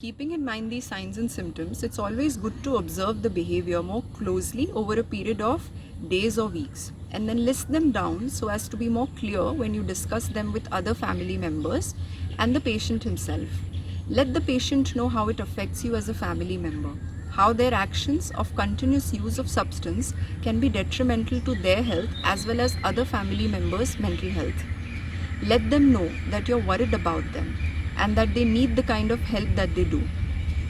Keeping in mind these signs and symptoms, it's always good to observe the behavior more closely over a period of days or weeks and then list them down so as to be more clear when you discuss them with other family members and the patient himself. Let the patient know how it affects you as a family member, how their actions of continuous use of substance can be detrimental to their health as well as other family members' mental health. Let them know that you're worried about them and that they need the kind of help that they do.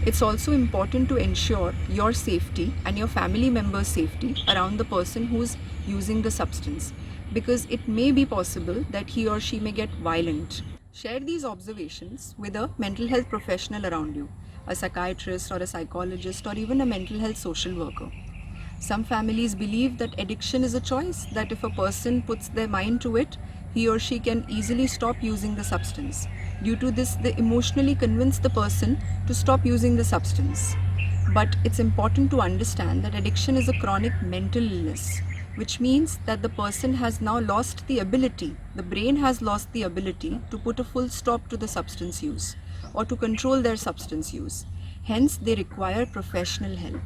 It's also important to ensure your safety and your family members' safety around the person who's using the substance, because it may be possible that he or she may get violent. Share these observations with a mental health professional around you, a psychiatrist or a psychologist or even a mental health social worker. Some families believe that addiction is a choice, that if a person puts their mind to it, he or she can easily stop using the substance. Due to this, they emotionally convince the person to stop using the substance. But it's important to understand that addiction is a chronic mental illness, which means that the person has now lost the ability, the brain has lost the ability to put a full stop to the substance use or to control their substance use. Hence, they require professional help.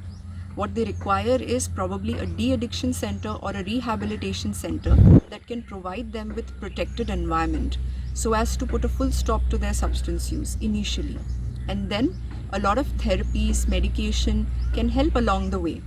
What they require is probably a de-addiction center or a rehabilitation center that can provide them with protected environment so as to put a full stop to their substance use initially. And then a lot of therapies, medication can help along the way.